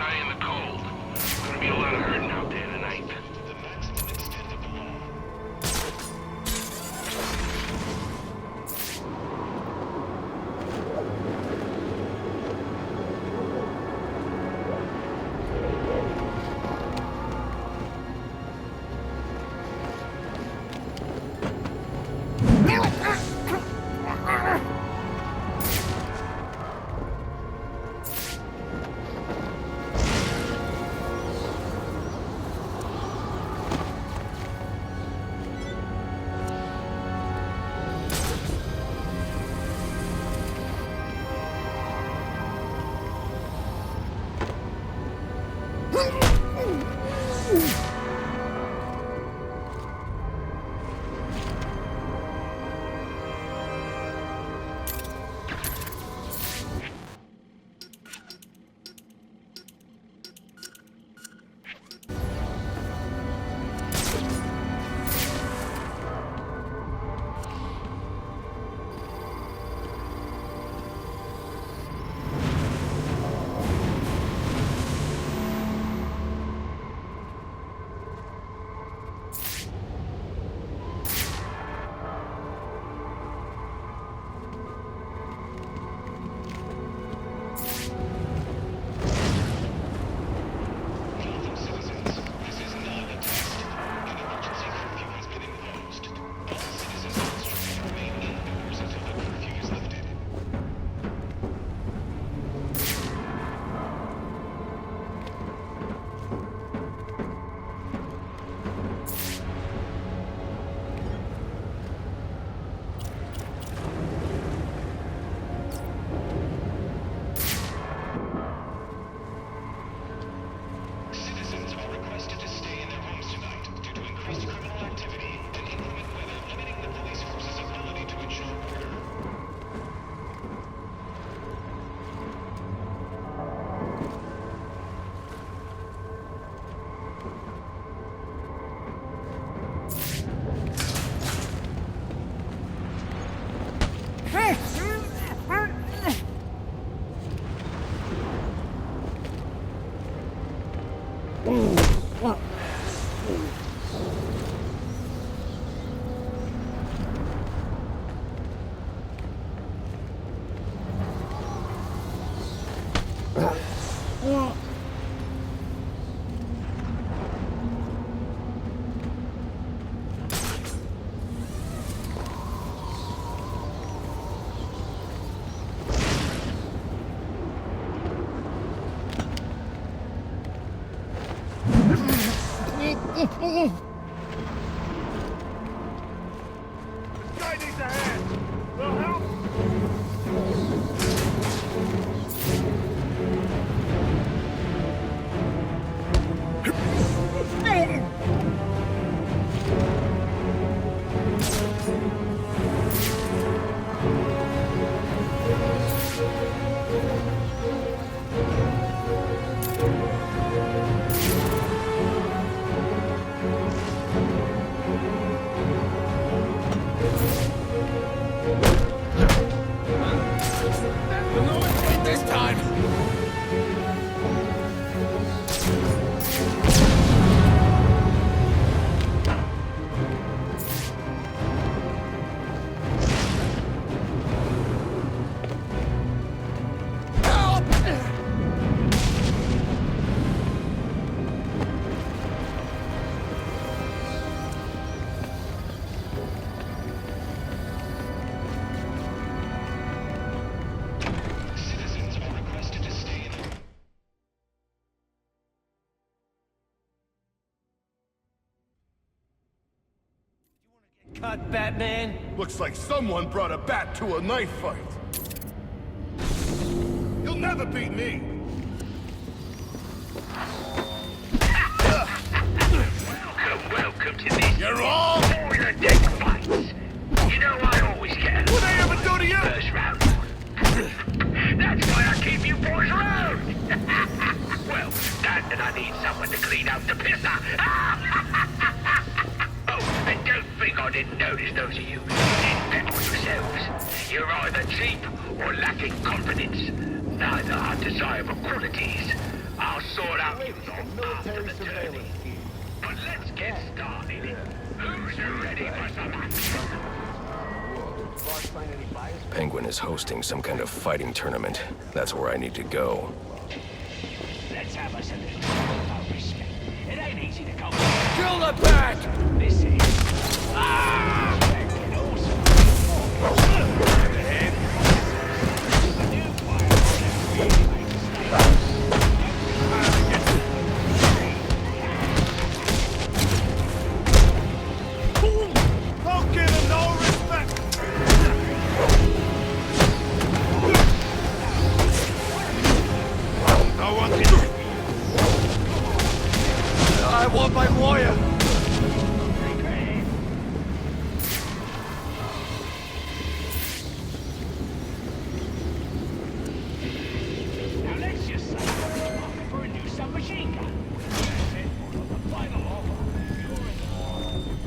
die in the cold. Gonna be a lot of hurting out there tonight. Guy needs a hand. Will help? This time! Cut, Batman! Looks like someone brought a bat to a knife fight. You'll never beat me. Welcome to this. You're all. All your deck fights. You know I always get What they ever do to you? first round. That's why I keep you boys around. Well, that and I need someone to clean out the pisser. Oh, and don't think I didn't notice those of you who didn't bet on yourselves. You're either cheap or lacking confidence. Neither are desirable qualities. I'll sort out you lot after the journey. But let's get started. Who's ready for some action? Penguin is hosting some kind of fighting tournament. That's where I need to go. Let's have us a little about respect. It ain't easy to come. Kill the bat! This is... Ah! Fucking awesome. The new fire really makes a statement. Don't give him no respect! No one can... I want my lawyer! Now let's just say we're market for a new submachine gun.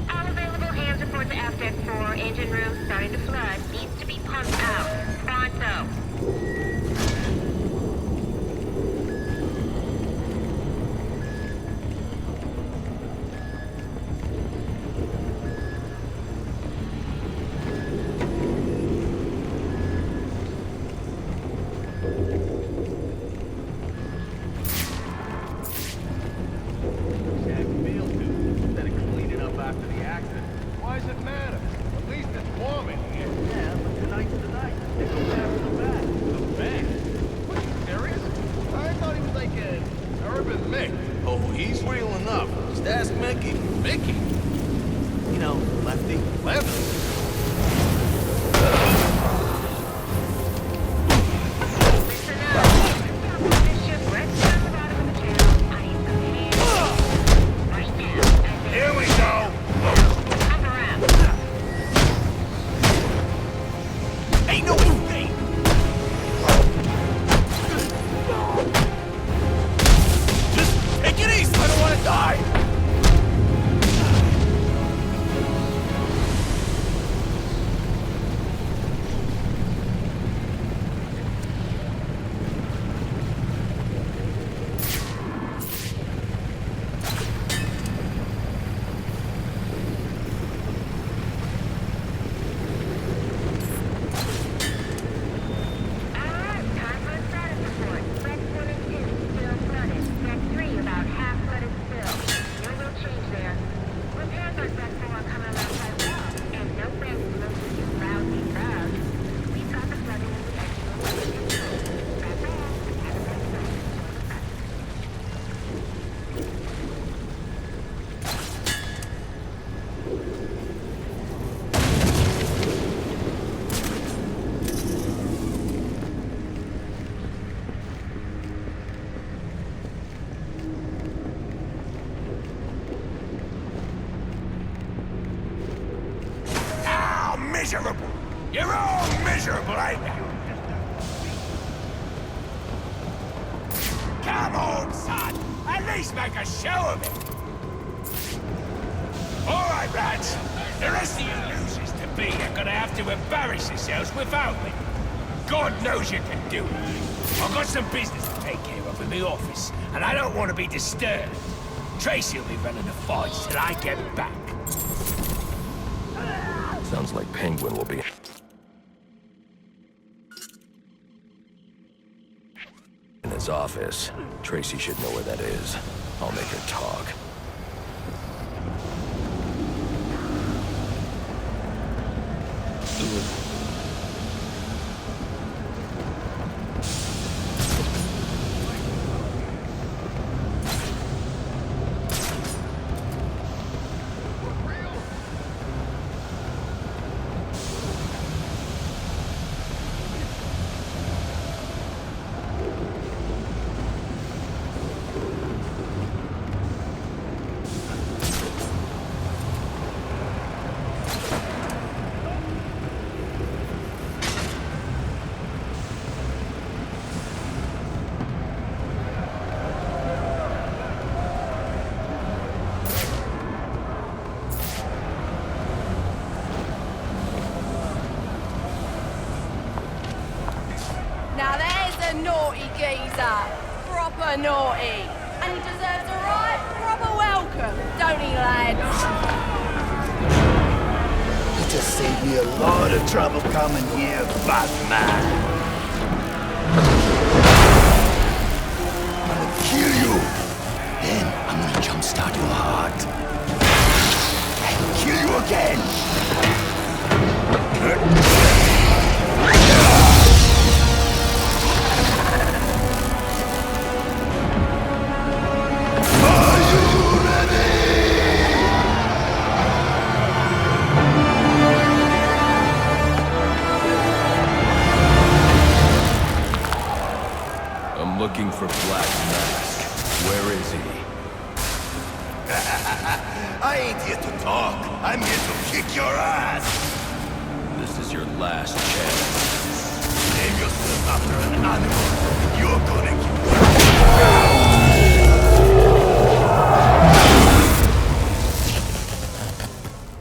All available hands report to Aspect 4. Engine room starting to flood. Needs to be pumped out. Pronto. Instead of cleaning up after the accident. Why does it matter? At least it's warm in here. Yeah, but tonight's the night. They go after the bat. The bat? What, you serious? I thought he was like an urban Mick. Oh, he's real enough. Just ask Mickey. Mickey? You know, lefty. Lefty? Listen up. This ship right down the bottom of the channel. I need some hands. Right now. Here we go! Come around. Ain't no escape! Just take it easy! I don't want to die! Alright, time for a status report. Deck 1 and 2 still flooded. Deck 3 about half flooded still. No real change there. Repairs on Deck 4 coming along quite well. And no thanks to those of you lousy crowds. We've got the flooding in the engine room under control. That's all. Have a good night. How miserable! You're all miserable, ain't you? Come on, son! At least make a show of it! All right, lads. The rest of you losers to be are gonna have to embarrass yourselves without me. God knows you can do it. I've got some business to take care of in the office, and I don't want to be disturbed. Tracy will be running the fights till I get back. Sounds like Penguin will be in his office. Tracy should know where that is. I'll make her talk. Now there's a naughty geezer. proper naughty. And he deserves a right proper welcome, don't he, lad? You just saved me a lot of trouble coming here, Batman. I'm gonna kill you. Then I'm gonna jumpstart your heart. And kill you again. Looking for Black Mask. Where is he? I ain't here to talk. I'm here to kick your ass. This is your last chance. Name yourself after an animal. You're gonna get...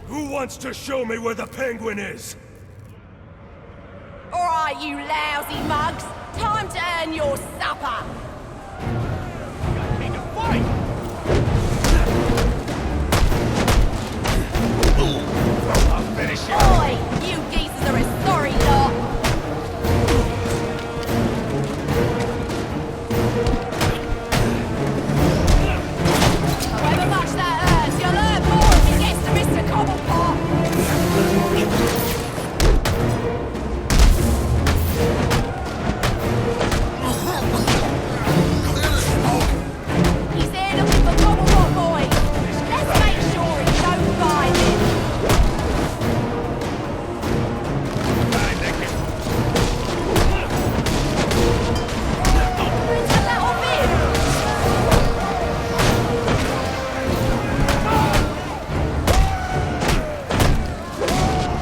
Who wants to show me where the Penguin is? All right, you lousy mugs. Time to earn your supper. Got me to fight! I'll finish you. Oi, you geezers are a sorry lot. However much that hurts, you'll learn more if he gets to Mr. Cobblepot. He's there looking for Cobblepot boys. Let's make sure he don't find him. Bring to let off him.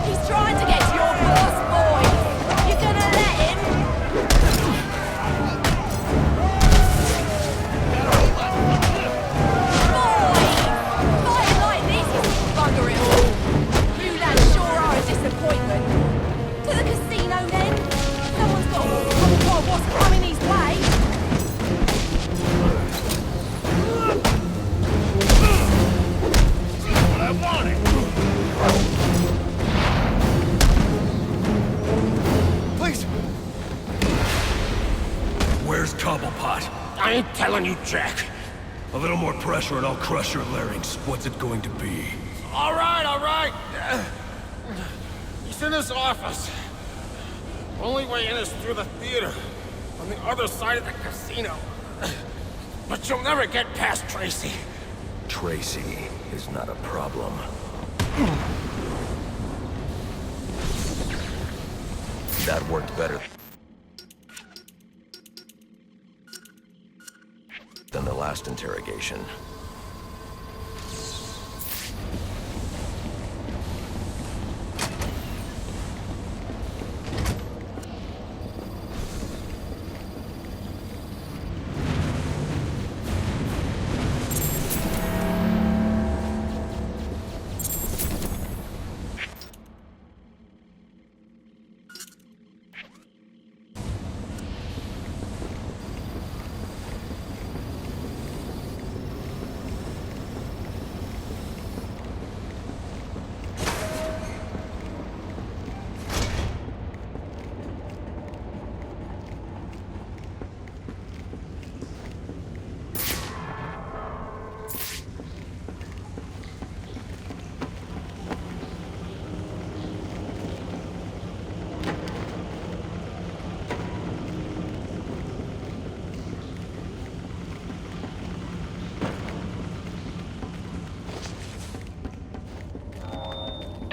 He's trying to get to your boss, boys. You gonna let him? Boys! Fighting like this is bugger it all. You lads sure are a disappointment. To the casino then? Someone's got to warn what's coming his way. What I wanted. Please! Where's Cobblepot? I ain't telling you, Jack. A little more pressure and I'll crush your larynx. What's it going to be? All right. He's in his office. Only way in is through the theater, on the other side of the casino. But you'll never get past Tracy. Tracy is not a problem. That worked better than the last interrogation.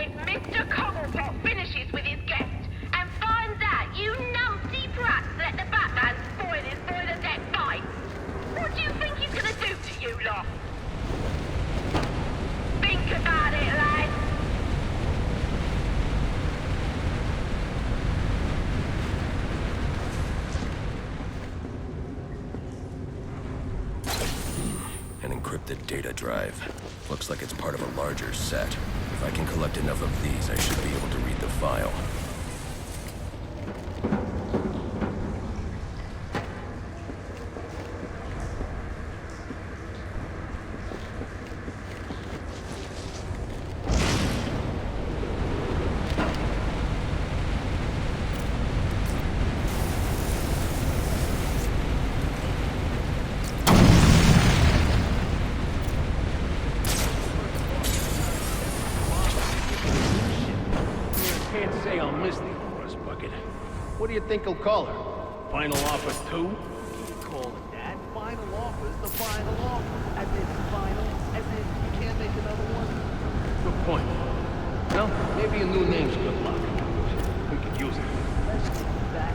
If Mr. Cobblepot finishes with his guest and finds out you numpty brats let the Batman spoil his boiler deck fight, what do you think he's gonna do to you lot? Think about it, lads. An encrypted data drive. Looks like it's part of a larger set. If I can collect enough of these, I should be able to read the file. think he'll call her? Final offer 2? Call it that. Final offer's the final offer. As in final, as in you can't make another one. Good point. Well, maybe a new name's good luck. We could use it. Let's get back.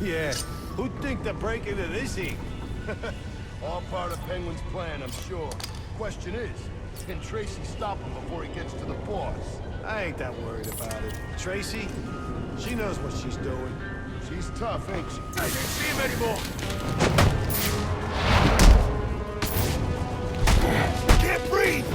Yeah, who'd think to break into this ink? All part of Penguin's plan, I'm sure. Question is, can Tracy stop him before he gets to the boss? I ain't that worried about it. Tracy, she knows what she's doing. She's tough, ain't she? I can't see him anymore. Can't breathe!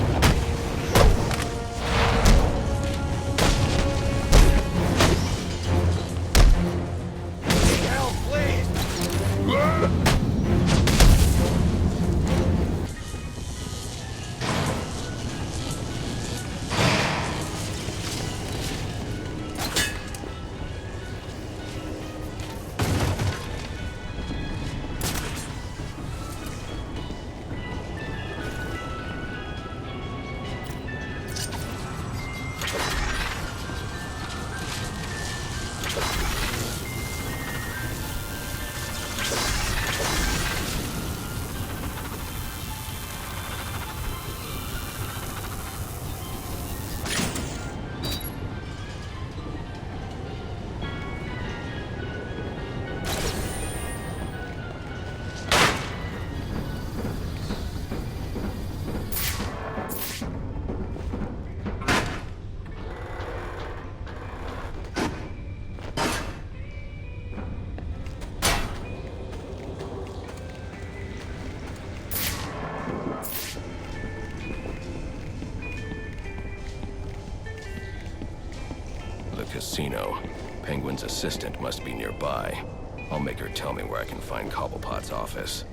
Casino. Penguin's assistant must be nearby. I'll make her tell me where I can find Cobblepot's office.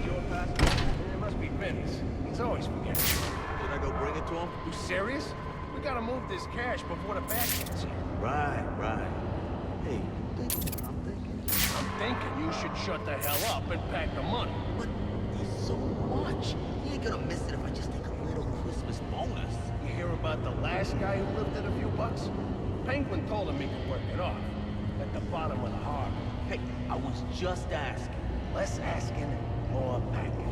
Your passport? It must be Vinny's. He's always forgetting. Should I go bring it to him? You serious? We gotta move this cash before the bat gets here. Right. Hey, I'm thinking you should shut the hell up and pack the money. But there's so much. You ain't gonna miss it if I just take a little Christmas bonus. You hear about the last guy who lifted a few bucks? Penguin told him he could work it off. At the bottom of the harbor. Hey, I was just asking. Less asking, more packing.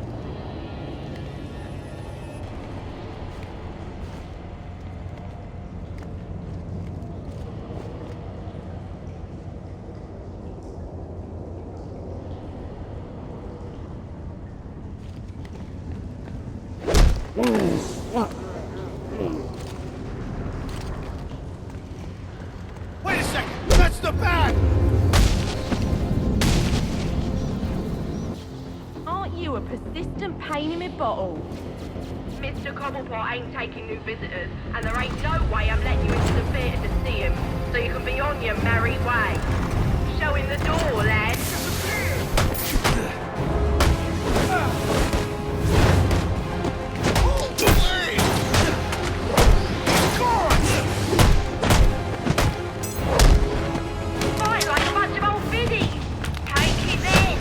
Wait a second! That's the bag! Aren't you a persistent pain in my bottle? Mr. Cobblepot ain't taking new visitors, and there ain't no way I'm letting you into the theatre to see him, so you can be on your merry way. Show him the door, lad. Fight like a bunch of old biddies. Take it then.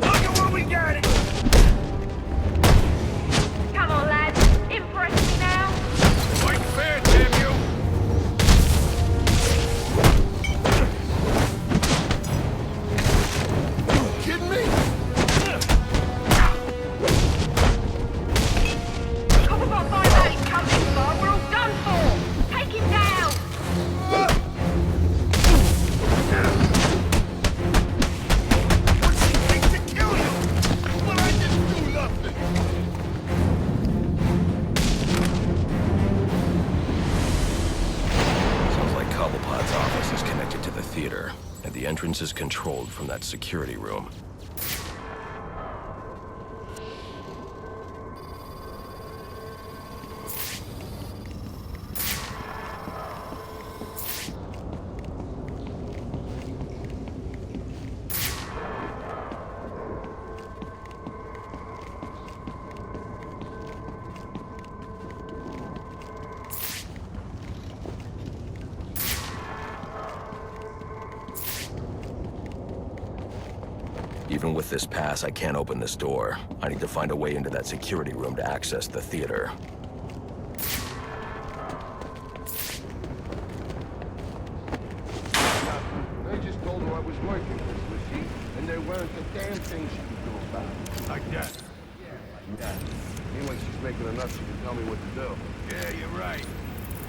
Look at what we got! Come on, lads. entrance is controlled from that security room. Even with this pass, I can't open this door. I need to find a way into that security room to access the theater. They just told her I was working, was she? And there weren't a damn thing she could do about it. Like that. Yeah, like that. Anyway, she's making enough she can tell me what to do. Yeah, you're right.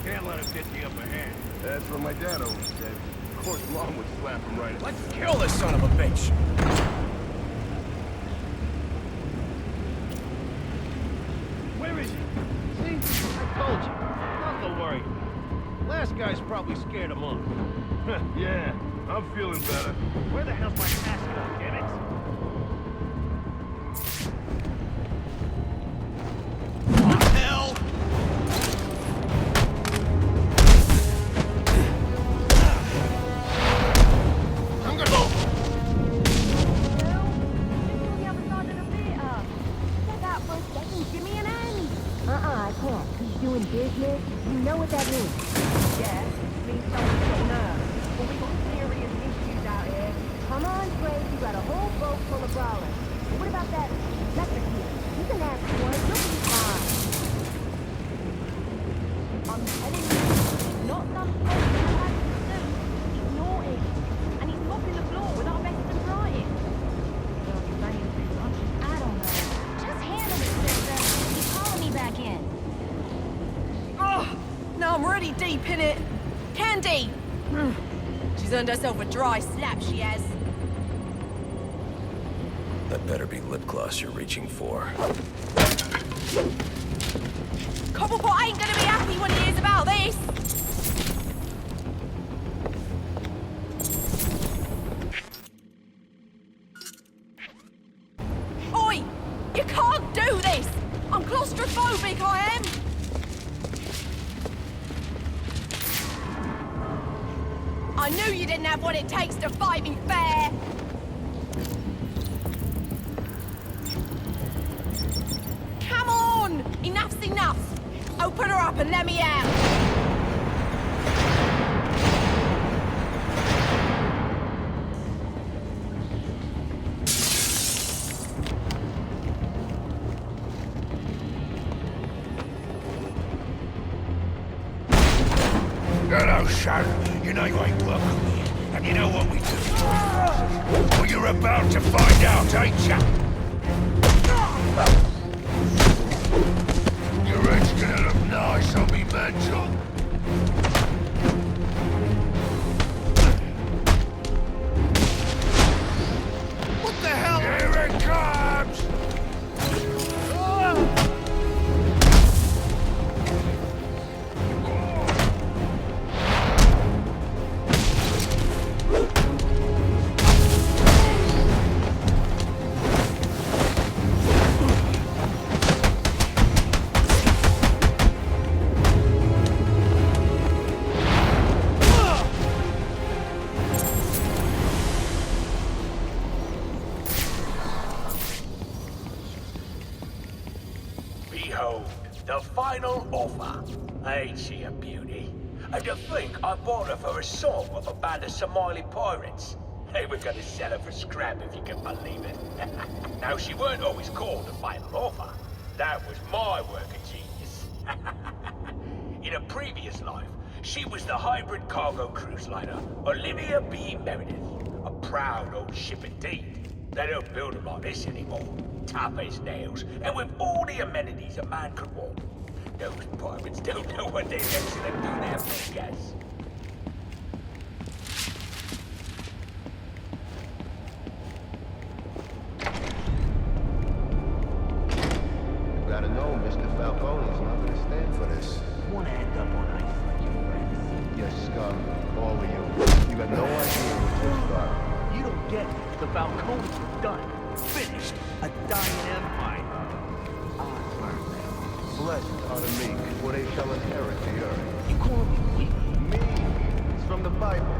Can't let him get the upper hand. That's what my dad always said. Of course, Mom would slap him right. Let's kill this son of a bitch! Where is he? See? I told you. Nothing to worry. Last guy's probably scared him off. Yeah, I'm feeling better. Where the hell's my casket, damn it? Hell! I'm gonna go! I can't. He's doing business. You know what that means. Yeah, means someone's getting up. But we got serious issues out here. Come on, Grace. You got a whole boat full of brawlers. What about that electric kid? You can ask for it. You'll be fine. I'm telling you, he's not some person who has to do. He's naughty. And he's mopping the floor with our best and brightest. I don't know. Just handle it, sister. He's calling me back in. Oh, now I'm really deep in it. Candy! She's earned herself a dry slap, she has. That better be lip gloss you're reaching for. Cobblepot ain't gonna be happy when he hears about this! Oi! You can't do this! I'm claustrophobic, I am! I knew you didn't have what it takes to fight me fair! Come on! Enough's enough! Open her up and let me out! Hello, son. You know you ain't welcome here. And you know what we do? Well, you're about to find out, ain't ya? Your head's gonna look nice on me mantle. What the hell? Here it comes! Behold, the final offer. Ain't she a beauty? And to think I bought her for a song of a band of Somali pirates. They were gonna sell her for scrap if you can believe it. Now, she weren't always called the final offer. That was my work of genius. In a previous life, she was the hybrid cargo cruise liner, Olivia B. Meredith. A proud old ship indeed. They don't build them like this anymore. Tough as nails, and with all the amenities a man could want. Those pirates don't know what they let them do their fingers. You gotta know, Mr. Falcone's not gonna stand for this. Wanna end up on ice like your friends? Yes, Scum. All of you. You got no idea what you're starting. The Falcones were done. Finished. A dying empire. Blessed are the meek, for they shall inherit the earth. You calling me weak? Me? It's from the Bible.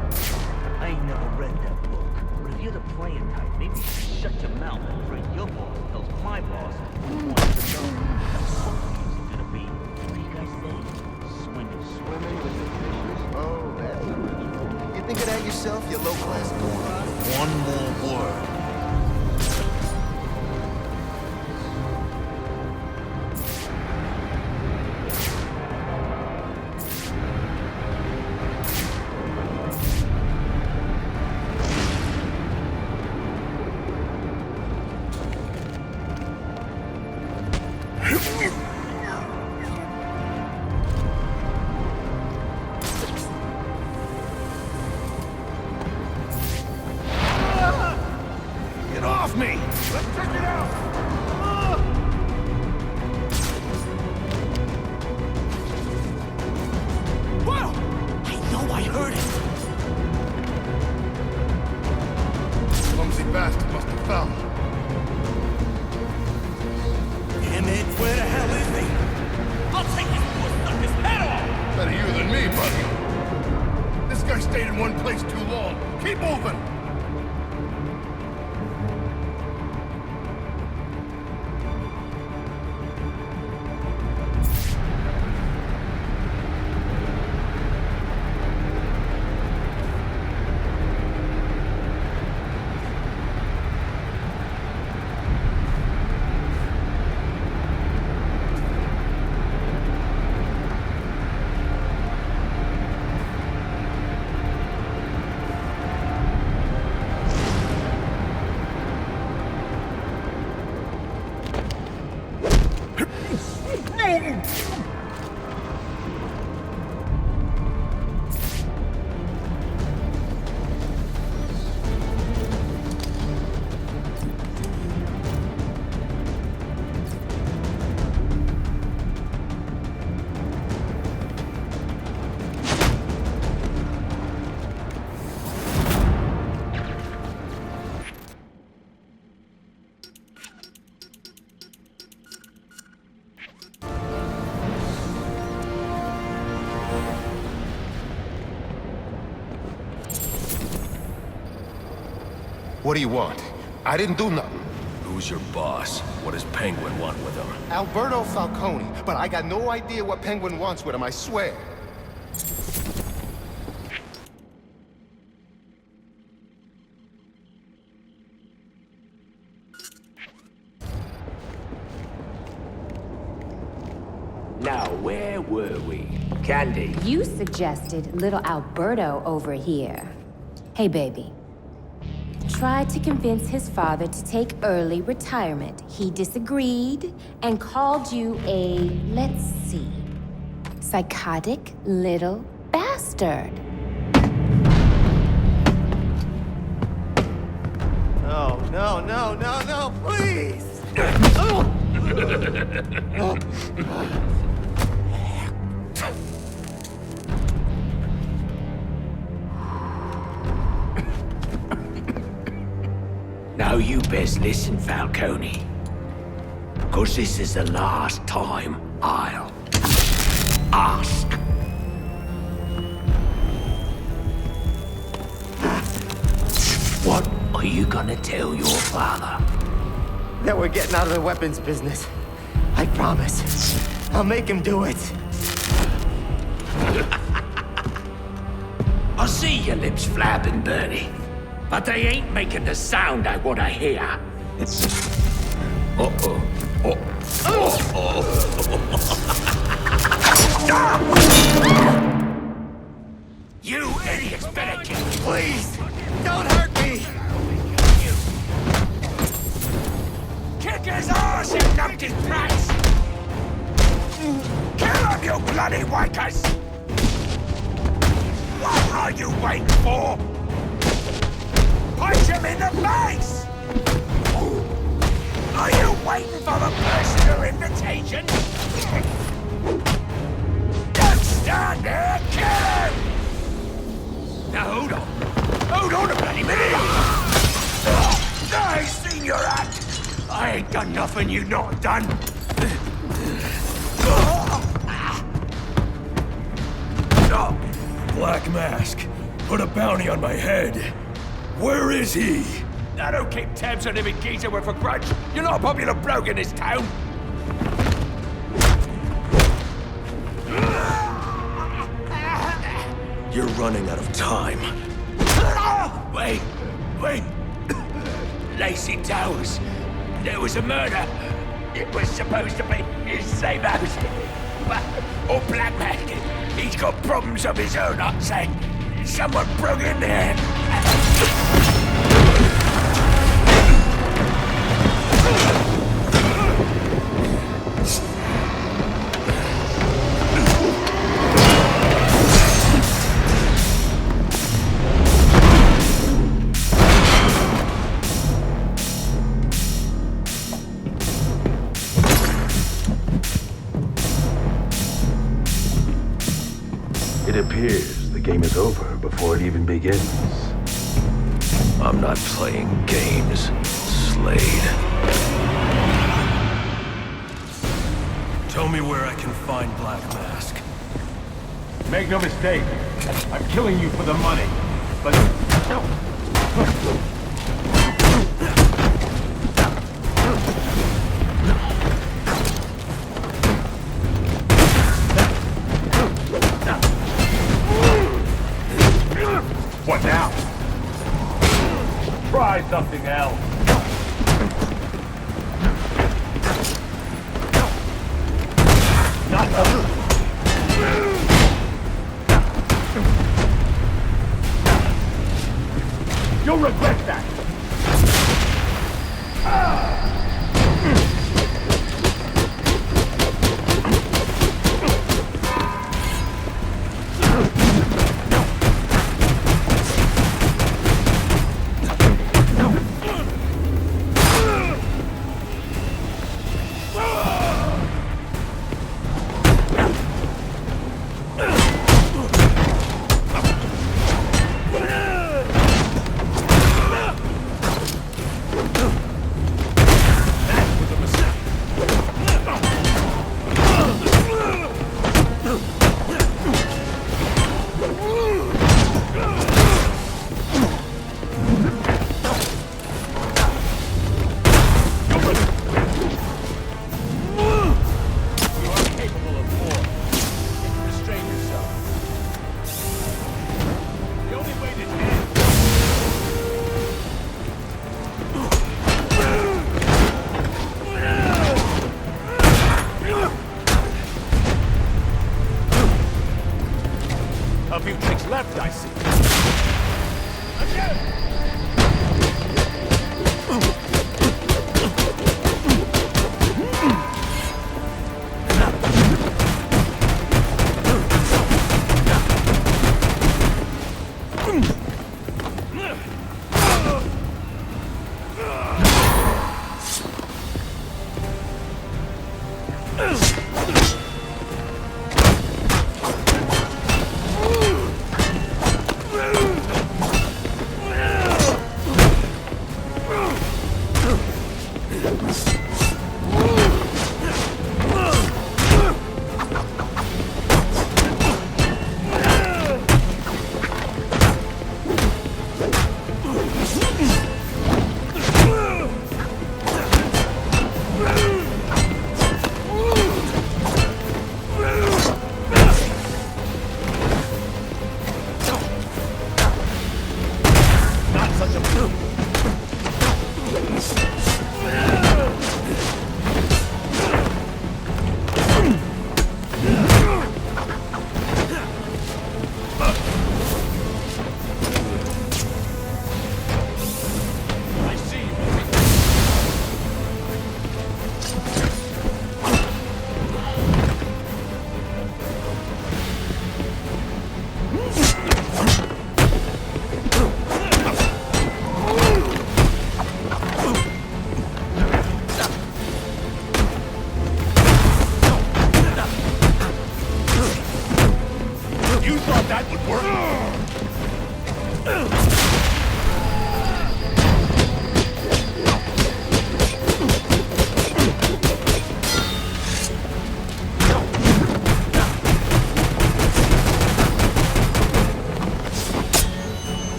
I ain't never read that book. But if you're the playing type, maybe you should shut your mouth and pray your boss tells my boss who wants to know how funky is gonna be. What do you guys think? Swimming. Swimming with the fishes? Oh, that's a ritual. You think of that yourself, you low-class moron? One more word. Get off me! Let's check it out! Whoa! I know I heard it. Clumsy bastard must have found me. Damn it, where the hell is he? I'll take this poor sucker's head off! Better you than me, buddy. This guy stayed in one place too long. Keep moving! What do you want? I didn't do nothing. Who's your boss? What does Penguin want with him? Alberto Falcone, but I got no idea what Penguin wants with him, I swear. Now, where were we? Candy. You suggested little Alberto over here. Hey, baby. Tried to convince his father to take early retirement. He disagreed and called you a, let's see, psychotic little bastard. No, no, no, no, no, please! Now you best listen, Falcone. 'Cause this is the last time I'll ask. What are you gonna tell your father? That we're getting out of the weapons business. I promise. I'll make him do it. I see your lips flapping, Bernie. But they ain't making the sound I want to hear. Uh-oh. You idiots better get... Please, don't hurt me! Kick his ass, you numpty brats! Kill him, you bloody wakers! What are you waiting for? Punch him in the face! Are you waiting for the personal invitation? Don't stand there, kill him! Now hold on. Hold on a bloody minute! I ain't seen your act! I ain't done nothing you not done! Black Mask. Put a bounty on my head. Where is he? I don't keep tabs on every geezer with a grudge. You're not a popular bloke in this town. You're running out of time. Wait. Lacey Towers. There was a murder. It was supposed to be his same house. Or Black Mask. He's got problems of his own, I'd say. Someone broke in there. It appears the game is over before it even begins. I'm not playing games, Slade. Tell me where I can find Black Mask. Make no mistake, I'm killing you for the money, but... What now? Try something else. Not enough. You'll regret that. A few tricks left, I see. Again!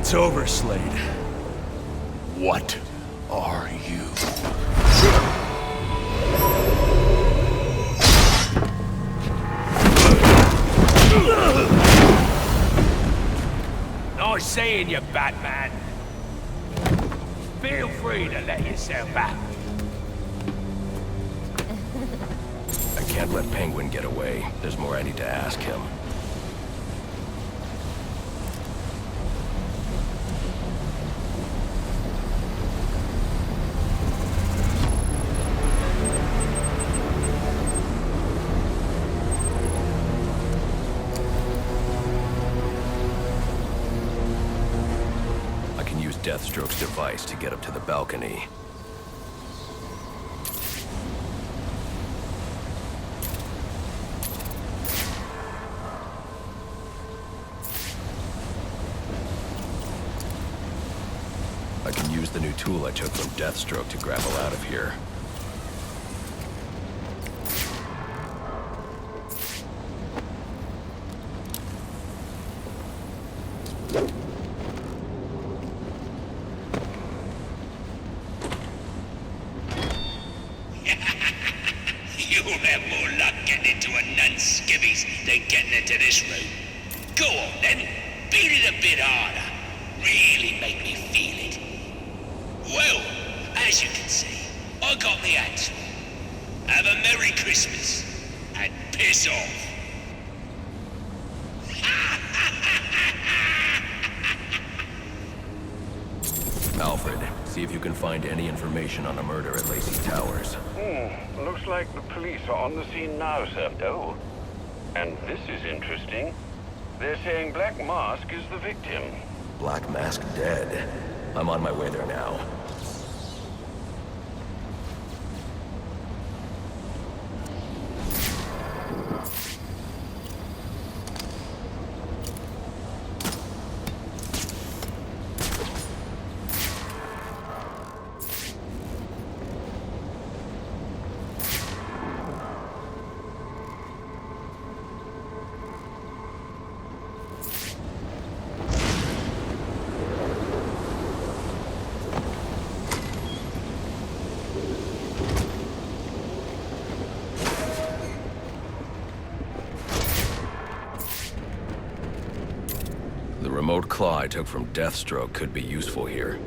It's over, Slade. What are you? Nice seeing you, Batman. Feel free to let yourself out. I can't let Penguin get away. There's more I need to ask him. Deathstroke's device to get up to the balcony. I can use the new tool I took from Deathstroke to grapple out of here. You'll have more luck getting into a nun's skivvies than getting into this room. Go on then, beat it a bit harder. Really make me feel it. Well, as you can see, I got the answer. Have a Merry Christmas, and piss off. Alfred, see if you can find any information on a murder at Lacey Towers. Looks like the police are on the scene now, sir. Oh, and this is interesting. They're saying Black Mask is the victim. Black Mask dead. I'm on my way there now. The remote claw I took from Deathstroke could be useful here.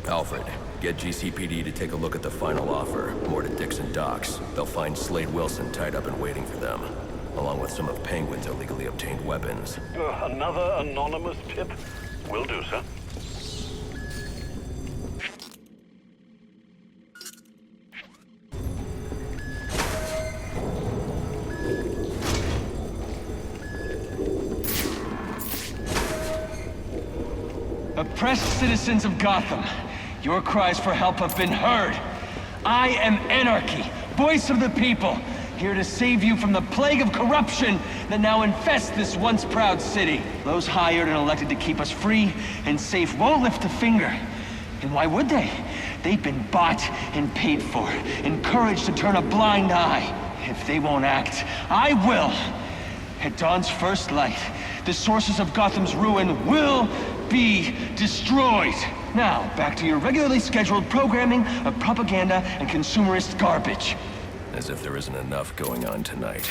Alfred, get GCPD to take a look at the final offer. More to Dixon Docks. They'll find Slade Wilson tied up and waiting for them, along with some of Penguin's illegally obtained weapons. Another anonymous tip? Will do, sir. Oppressed citizens of Gotham, your cries for help have been heard. I am Anarky, voice of the people, here to save you from the plague of corruption that now infests this once proud city. Those hired and elected to keep us free and safe won't lift a finger. And why would they? They've been bought and paid for, encouraged to turn a blind eye. If they won't act, I will. At dawn's first light, the sources of Gotham's ruin will be destroyed. Now, back to your regularly scheduled programming of propaganda and consumerist garbage. As if there isn't enough going on tonight.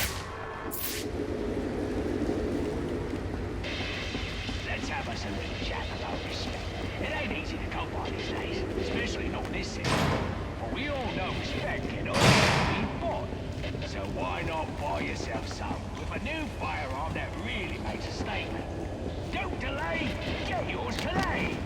Let's have us a little chat about respect. It ain't easy to come by these days, especially not this city. But we all know respect can only be bought. So why not buy yourself some with a new firearm that really makes a statement? Don't delay, get yours today!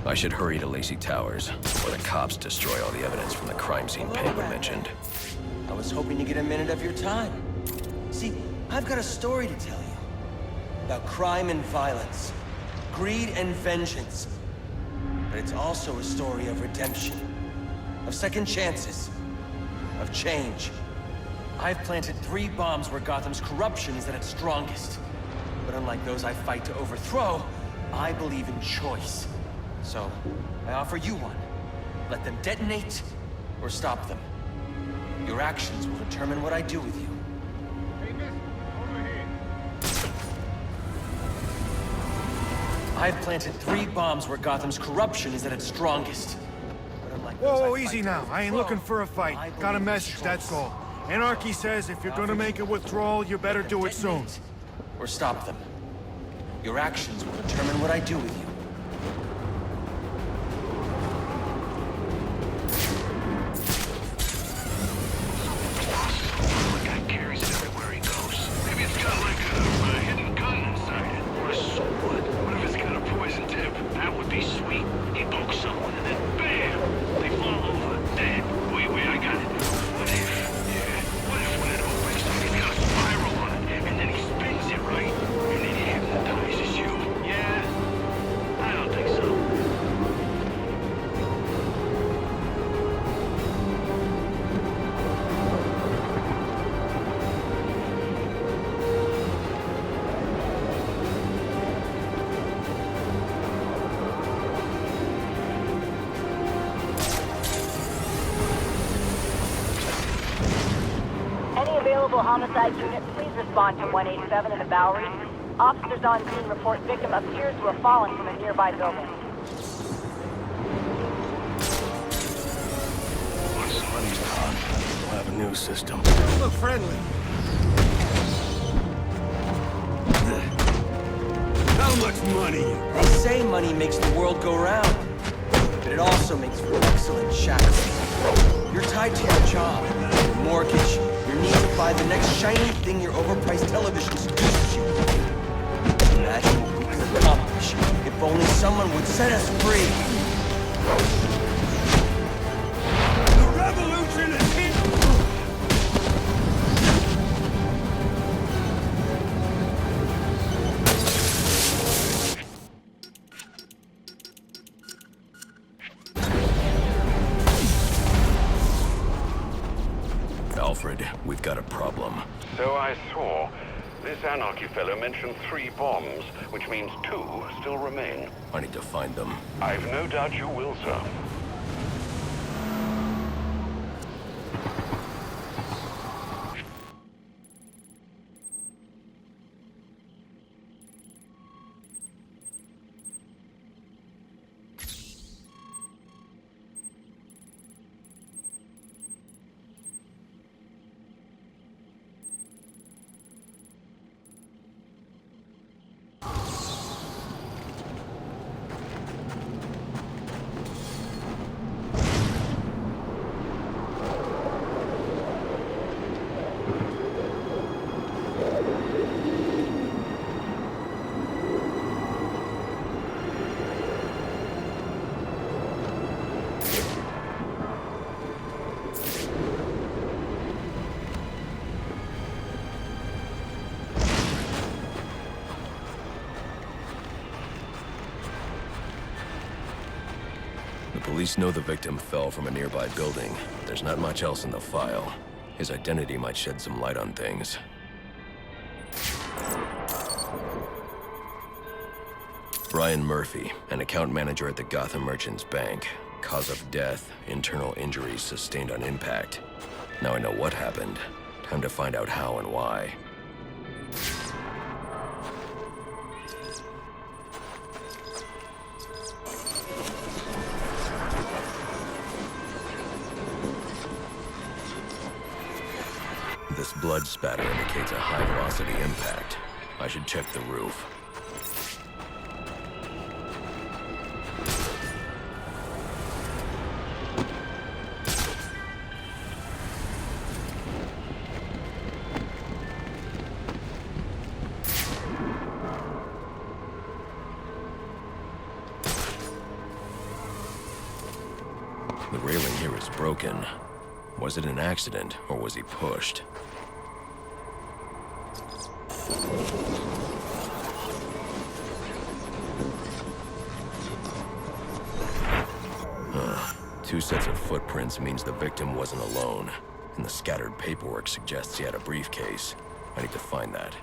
I should hurry to Lacey Towers, or the cops destroy all the evidence from the crime scene Penguin mentioned. I was hoping to get a minute of your time. See, I've got a story to tell you. About crime and violence. Greed and vengeance. But it's also a story of redemption. of second chances, of change. I've planted 3 bombs where Gotham's corruption is at its strongest. But unlike those I fight to overthrow, I believe in choice. So, I offer you one. Let them detonate, or stop them. Your actions will determine what I do with you. Hey, miss, over here. I've planted 3 bombs where Gotham's corruption is at its strongest. But unlike those Whoa, I easy fight now. to I ain't overthrow, looking for a fight. I believe Got a in message, choice. that's all. Anarchy says if you're gonna make a withdrawal, you better do it soon. Or stop them. Your actions will determine what I do with you. The guy carries it everywhere he goes. Maybe it's got like a hidden gun inside it. Or a sword. What if it's got a poison tip? That would be sweet. He pokes someone and then BAM! They fall over. Dead. Wait, I got it. What if when it opens, it's got a spiral on it, and then he spins it right, and then he hypnotizes you? Yeah? I don't think so. Any available homicide units, please respond to 187 in the Bowery. Officers on scene report victim appears to have fallen from a nearby building. Once the money's gone, we'll have a new system. Look friendly. How much money? They say money makes the world go round, but it also makes for excellent shadows. You're tied to your job, your mortgage, your need to buy the next shiny thing your overpriced television seduces you. Imagine what we could accomplish if only someone would set us free. The revolution is here! Alfred, we've got a problem. So I saw. This Anarchy fellow mentioned 3 bombs, which means 2 still remain. I need to find them. I've no doubt you will, sir. The police know the victim fell from a nearby building. There's not much else in the file. His identity might shed some light on things. Brian Murphy, an account manager at the Gotham Merchants Bank. Cause of death, internal injuries sustained on impact. Now I know what happened. Time to find out how and why. This blood spatter indicates a high-velocity impact. I should check the roof. The railing here is broken. Was it an accident, or was he pushed? 2 sets of footprints means the victim wasn't alone, and the scattered paperwork suggests he had a briefcase. I need to find that.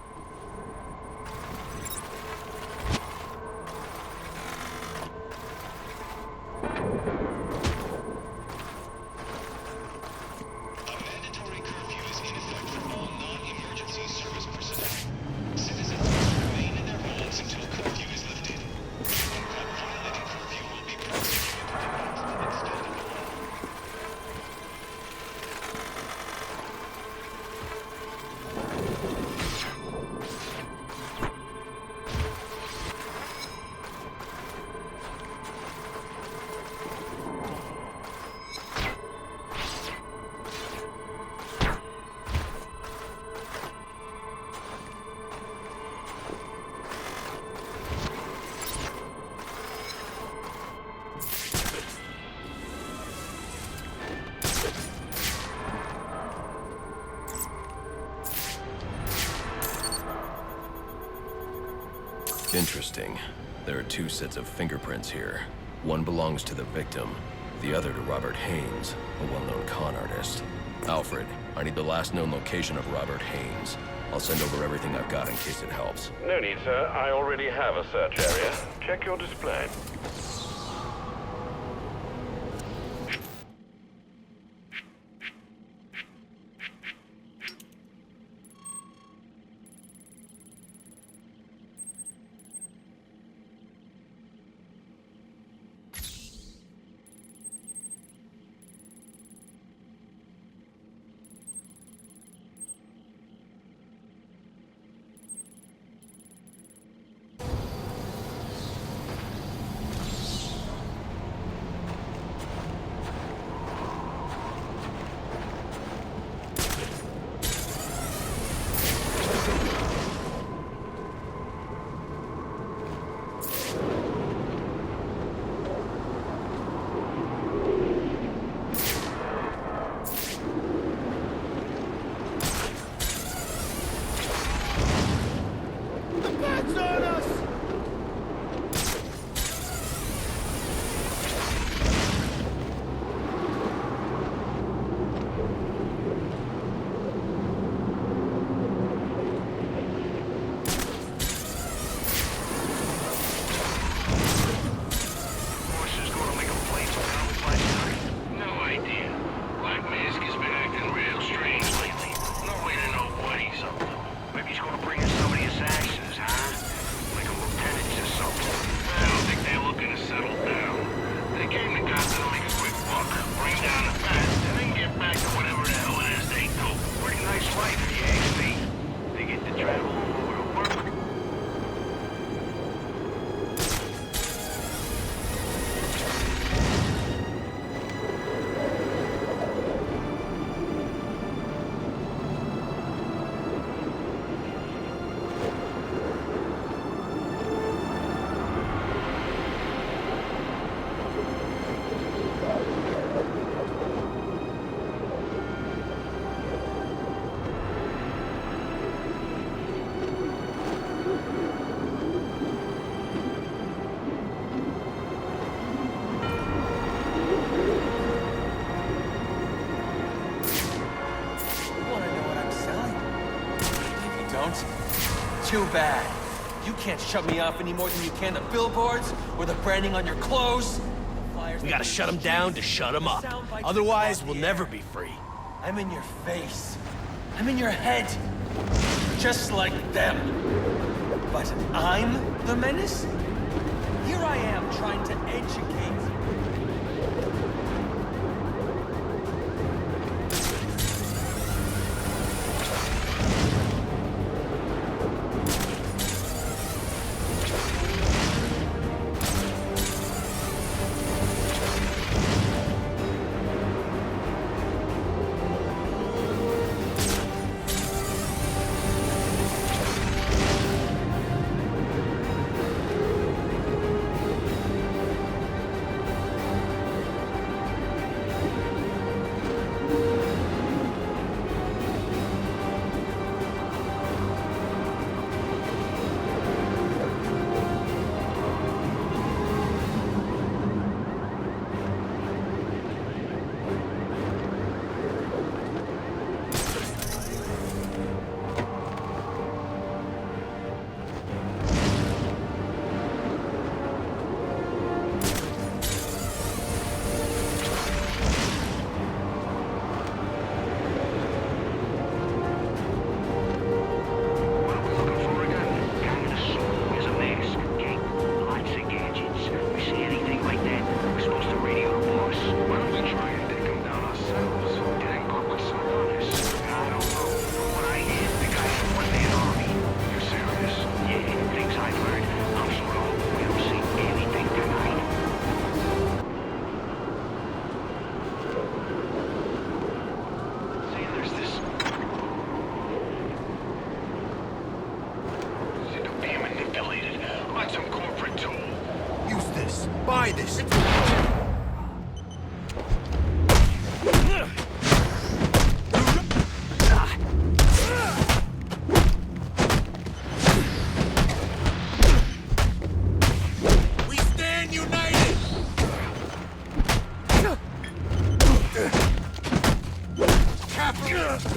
Interesting. There are 2 sets of fingerprints here. One belongs to the victim, the other to Robert Haynes, a well-known con artist. Alfred, I need the last known location of Robert Haynes. I'll send over everything I've got in case it helps. No need, sir. I already have a search area. Check your display. Too bad. You can't shut me off any more than you can the billboards or the branding on your clothes. We gotta shut them down to shut them up. Otherwise, we'll never be free. I'm in your face. I'm in your head. Just like them. But I'm the menace? Here I am trying to educate.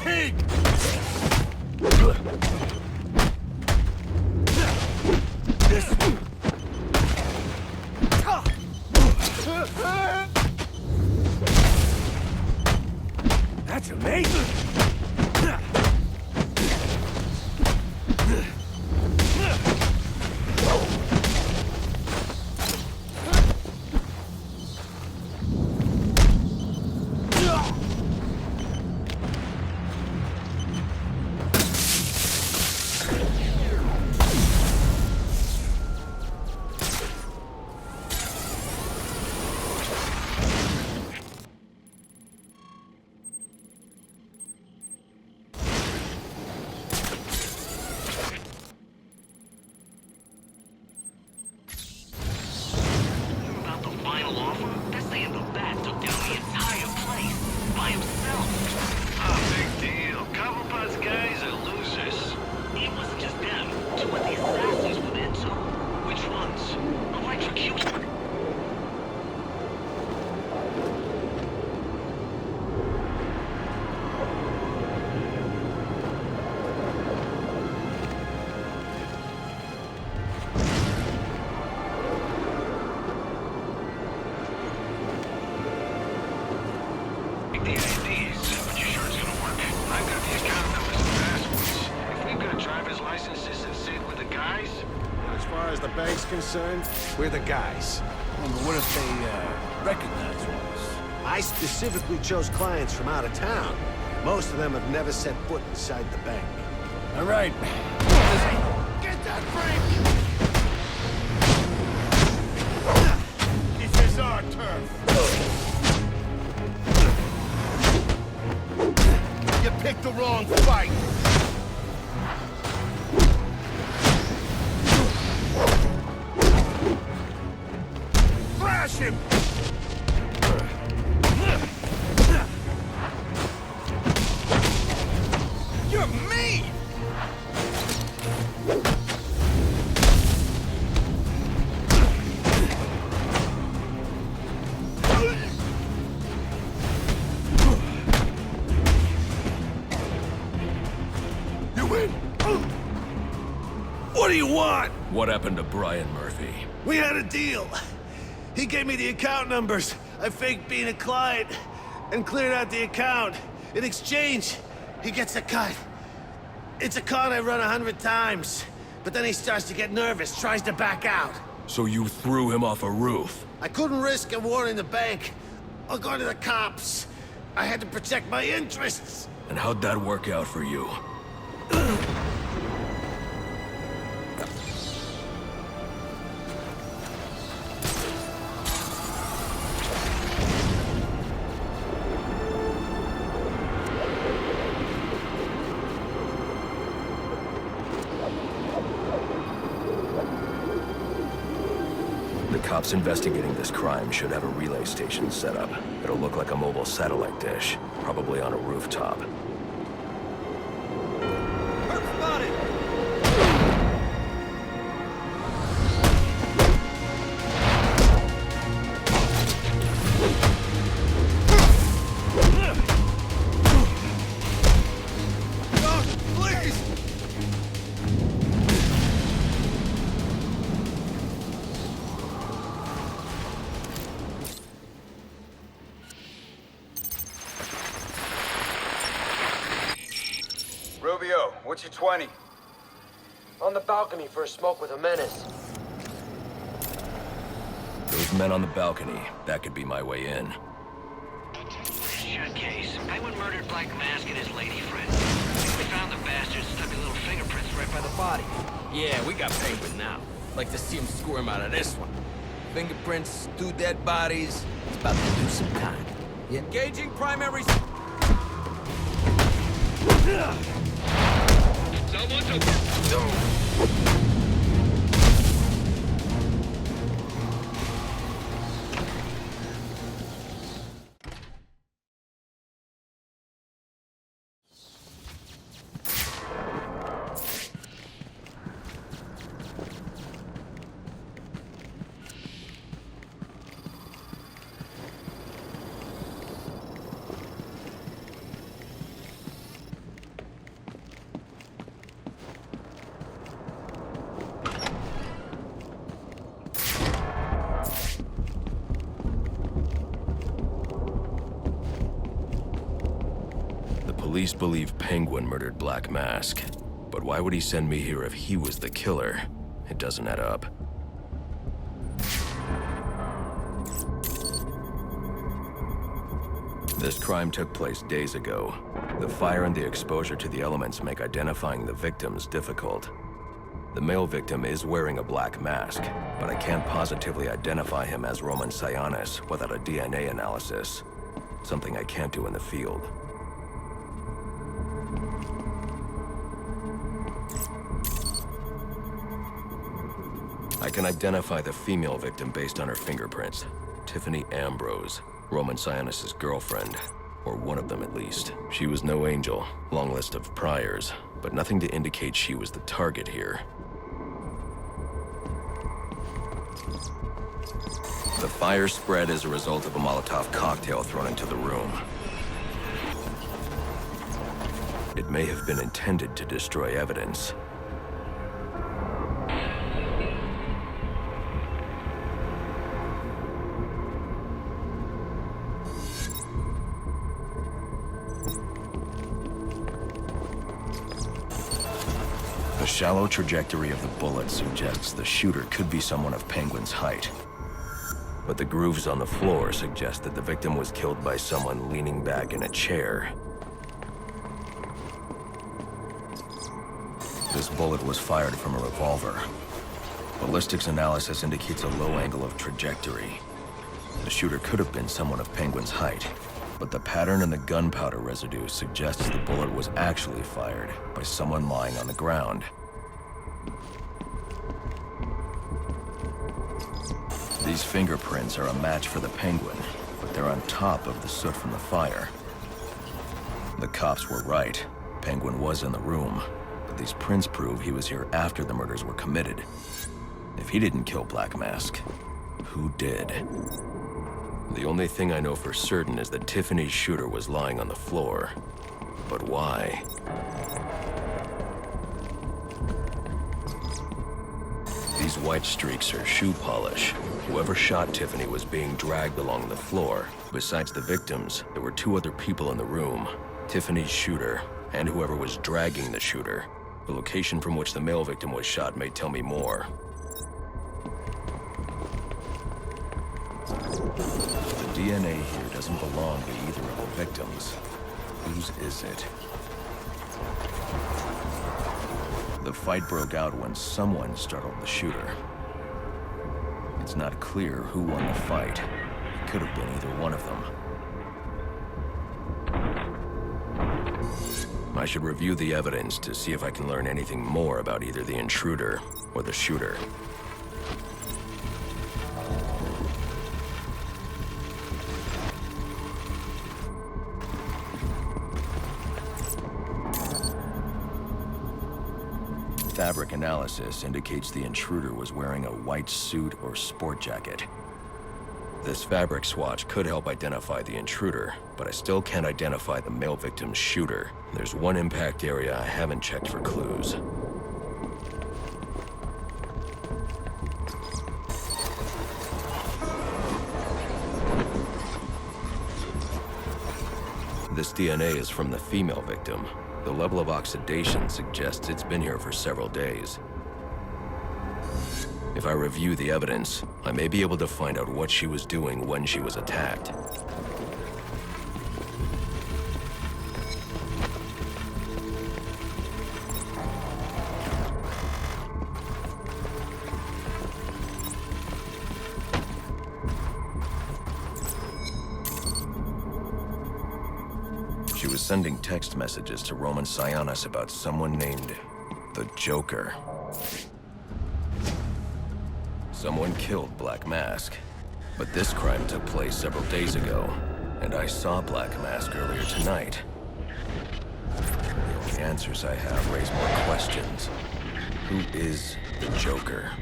Pig! That's amazing! Concerned, we're the guys. Well, but what if they, recognize us? I specifically chose clients from out of town. Most of them have never set foot inside the bank. All right. Get that freak! This is our turf. You picked the wrong fight. Him! You're mean! You win! What do you want? What happened to Brian Murphy? We had a deal. He gave me the account numbers. I faked being a client and cleared out the account. In exchange, he gets a cut. It's a con I run 100 times. But then he starts to get nervous, tries to back out. So you threw him off a roof? I couldn't risk him warning the bank or going to the cops. I had to protect my interests. And how'd that work out for you? Cops investigating this crime should have a relay station set up. It'll look like a mobile satellite dish, probably on a rooftop. What's your 20? On the balcony for a smoke with a menace. Those men on the balcony, that could be my way in. Shut case. Penguin murdered Black Mask and his lady friend. We found the bastards, stuck your little fingerprints right by the body. Yeah, we got Penguin now. Like to see him squirm out of this one. Fingerprints, 2 dead bodies. It's about to do some time. Engaging primary... Someone's over. police believe Penguin murdered Black Mask. But why would he send me here if he was the killer? It doesn't add up. This crime took place days ago. The fire and the exposure to the elements make identifying the victims difficult. The male victim is wearing a black mask, but I can't positively identify him as Roman Sionis without a DNA analysis. Something I can't do in the field. I can identify the female victim based on her fingerprints. Tiffany Ambrose, Roman Sionis' girlfriend, or one of them at least. She was no angel, long list of priors, but nothing to indicate she was the target here. The fire spread as a result of a Molotov cocktail thrown into the room. It may have been intended to destroy evidence. The shallow trajectory of the bullet suggests the shooter could be someone of Penguin's height. But the grooves on the floor suggest that the victim was killed by someone leaning back in a chair. This bullet was fired from a revolver. Ballistics analysis indicates a low angle of trajectory. The shooter could have been someone of Penguin's height, but the pattern in the gunpowder residue suggests the bullet was actually fired by someone lying on the ground. These fingerprints are a match for the Penguin, but they're on top of the soot from the fire. The cops were right. Penguin was in the room, but these prints prove he was here after the murders were committed. If he didn't kill Black Mask, who did? The only thing I know for certain is that Tiffany's shooter was lying on the floor. But why? These white streaks are shoe polish. Whoever shot Tiffany was being dragged along the floor. Besides the victims, there were two other people in the room. Tiffany's shooter, and whoever was dragging the shooter. The location from which the male victim was shot may tell me more. The DNA here doesn't belong to either of the victims. Whose is it? The fight broke out when someone startled the shooter. It's not clear who won the fight. It could have been either one of them. I should review the evidence to see if I can learn anything more about either the intruder or the shooter. Fabric analysis indicates the intruder was wearing a white suit or sport jacket. This fabric swatch could help identify the intruder, but I still can't identify the male victim's shooter. There's one impact area I haven't checked for clues. This DNA is from the female victim. The level of oxidation suggests it's been here for several days. If I review the evidence, I may be able to find out what she was doing when she was attacked. She was sending text messages to Roman Sionis about someone named the Joker. Someone killed Black Mask, but this crime took place several days ago, and I saw Black Mask earlier tonight. The only answers I have raise more questions. Who is the Joker?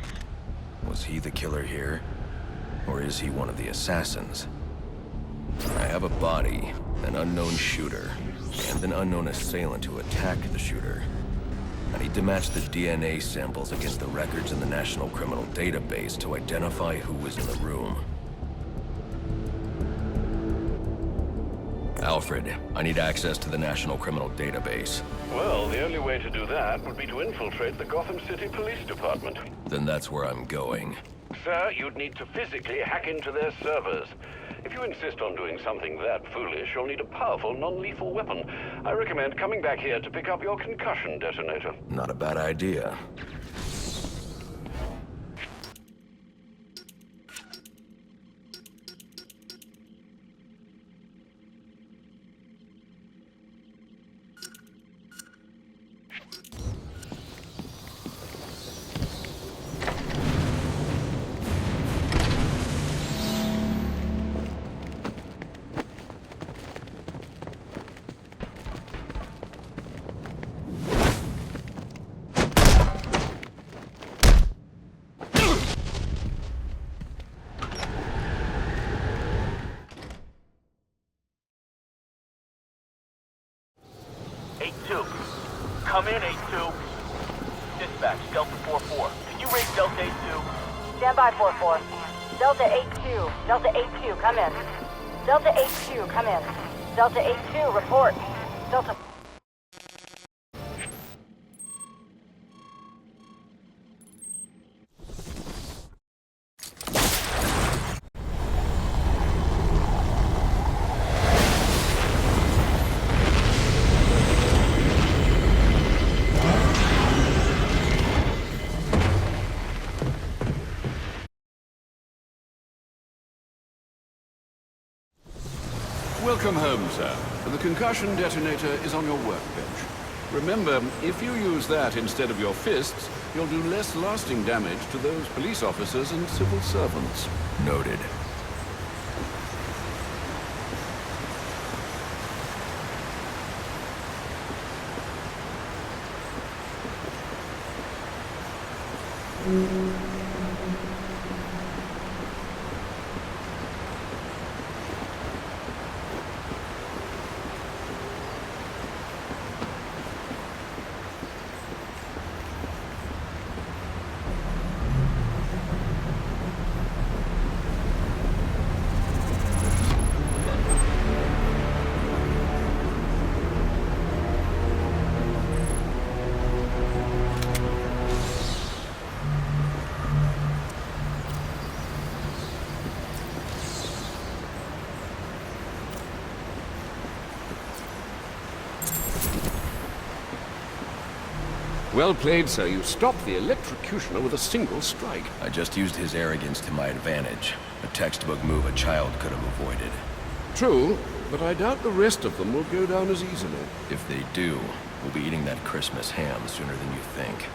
Was he the killer here, or is he one of the assassins? I have a body, an unknown shooter, and an unknown assailant who attacked the shooter. I need to match the DNA samples against the records in the National Criminal Database to identify who was in the room. Alfred, I need access to the National Criminal Database. Well, the only way to do that would be to infiltrate the Gotham City Police Department. Then that's where I'm going. Sir, you'd need to physically hack into their servers. If you insist on doing something that foolish, you'll need a powerful, non-lethal weapon. I recommend coming back here to pick up your concussion detonator. Not a bad idea. Come in, 8-2. Dispatch, Delta 4-4. Can you raise Delta 8-2? Stand by, 4-4. Delta 8-2. Delta 8-2, come in. Delta 8-2, come in. Delta 8-2, report. Delta... Welcome home, sir. The concussion detonator is on your workbench. Remember, if you use that instead of your fists, you'll do less lasting damage to those police officers and civil servants. Noted. Well played, sir. You stopped the electrocutioner with a single strike. I just used his arrogance to my advantage. A textbook move a child could have avoided. True, but I doubt the rest of them will go down as easily. If they do, we'll be eating that Christmas ham sooner than you think.